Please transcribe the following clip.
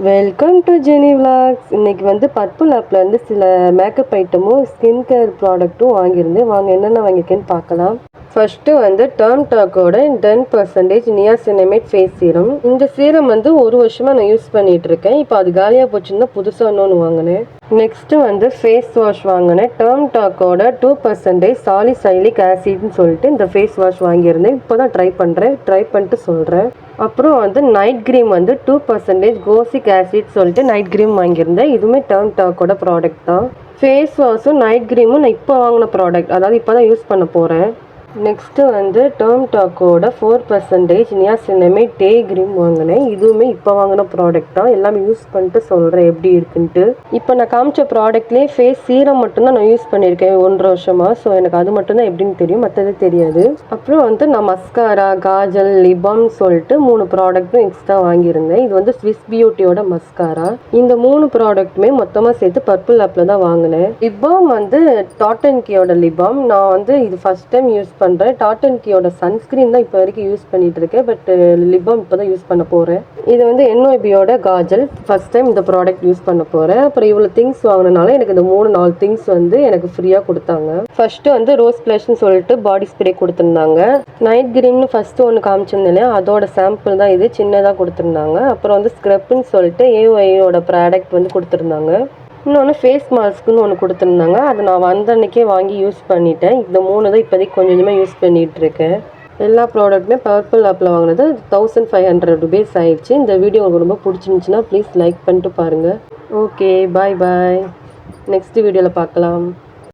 Welcome to Jenny vlogs. இன்னைக்கு வந்து purple ஆப்ல இருந்து சில மேக்கப் ஐட்டமும் ஸ்கின் கேர் ப்ராடக்ட்டும் வாங்கியிருந்தேன். வாங்க என்னென்ன வாங்கியிருக்கேன்னு பார்க்கலாம். ஃபர்ஸ்ட்டு வந்து டர்ம் டாக்கோட 10% நியாசினமேட் ஃபேஸ் சீரம். இந்த சீரம் வந்து ஒரு வருஷமாக நான் யூஸ் பண்ணிட்டு இருக்கேன். இப்போ அது காலியாக போச்சுன்னா புதுசாக இன்னொன்று வாங்கினேன். நெக்ஸ்ட்டு வந்து ஃபேஸ் வாஷ் வாங்கினேன். டர்ம் டாக்கோட 2% சாலிசைலிக் ஆசிட்னு சொல்லிட்டு இந்த ஃபேஸ் வாஷ் வாங்கியிருந்தேன். இப்போ தான் ட்ரை பண்ணுறேன். ட்ரை பண்ணிட்டு சொல்கிறேன். அப்புறம் வந்து நைட் க்ரீம் வந்து 2% கோசிக் ஆசிட் சொல்லிட்டு நைட் க்ரீம் வாங்கியிருந்தேன். இதுவுமே டர்ம் டாக்கோட ப்ராடக்ட் தான். ஃபேஸ் வாஷும் நைட் க்ரீமும் நான் இப்போ வாங்கின ப்ராடக்ட், அதாவது இப்போ தான் யூஸ் பண்ண போகிறேன். நெக்ஸ்ட்டு வந்து டர்ம் டாக்கோட 4% நியாசினமேட் டே க்ரீம் வாங்கினேன். இதுவுமே இப்போ வாங்கின ப்ராடக்ட் தான். எல்லாமே யூஸ் பண்ணிட்டு சொல்கிறேன் எப்படி இருக்குன்ட்டு. இப்போ நான் காமிச்ச ப்ராடக்ட்லேயே ஃபேஸ் சீரம் மட்டும்தான் நான் யூஸ் பண்ணியிருக்கேன் 1.5 வருஷமாக. ஸோ எனக்கு அது மட்டும்தான் எப்படின்னு தெரியும், மற்றது தெரியாது. அப்புறம் வந்து நான் மஸ்காரா, காஜல், லிபாம் சொல்லிட்டு 3 ப்ராடக்ட்டும் எக்ஸ்ட்ரா வாங்கியிருந்தேன். இது வந்து ஸ்விஸ் பியூட்டியோட மஸ்காரா. இந்த 3 ப்ராடக்ட்டுமே மொத்தமாக சேர்த்து பர்பிள் ஆப்பில் தான் வாங்கினேன். லிபாம் வந்து டாட் & கீயோட லிபாம். நான் வந்து இது ஃபஸ்ட் டைம் யூஸ் பண்ணுறேன். டாட் & கீயோட சன்ஸ்க்ரீன் தான் இப்போ வரைக்கும் யூஸ் பண்ணிட்டு இருக்கேன். பட் லிபாம் இப்போ தான் யூஸ் பண்ண போகிறேன். இது வந்து NYBயோட காஜல். ஃபர்ஸ்ட் டைம் இந்த ப்ராடக்ட் யூஸ் பண்ண போகிறேன். அப்புறம் இவ்வளோ திங்ஸ் வாங்கினால எனக்கு இந்த 3-4 திங்ஸ் வந்து எனக்கு ஃப்ரீயாக கொடுத்தாங்க. ஃபர்ஸ்ட்டு வந்து ரோஸ் ப்ளஷ்னு சொல்லிட்டு பாடி ஸ்ப்ரே கொடுத்துருந்தாங்க. நைட் க்ரீம்னு ஃபஸ்ட்டு ஒன்று காமிச்சிருந்தேன் இல்லையா, அதோட சாம்பிள் தான் இது, சின்னதாக கொடுத்துருந்தாங்க. அப்புறம் வந்து ஸ்க்ரப்னு சொல்லிட்டு AOIயோட ப்ராடக்ட் வந்து கொடுத்துருந்தாங்க. இன்னொன்று ஃபேஸ் மாஸ்க்குன்னு ஒன்று கொடுத்துருந்தாங்க. அது நான் வந்த அன்றைக்கே வாங்கி யூஸ் பண்ணிட்டேன். இந்த 3 தான் இப்போதைக்கு கொஞ்சம் கொஞ்சமாக யூஸ் பண்ணிகிட்ருக்கேன். எல்லா ப்ராடக்ட்டுமே பர்பிள் ஆப்பில் வாங்கினது 1500 ருபீஸ் ஆயிடுச்சு. இந்த வீடியோ உங்களுக்கு ரொம்ப பிடிச்சிருந்துச்சின்னா ப்ளீஸ் லைக் பண்ணிட்டு பாருங்கள். ஓகே, பாய் பாய். நெக்ஸ்ட் வீடியோவில் பார்க்கலாம்.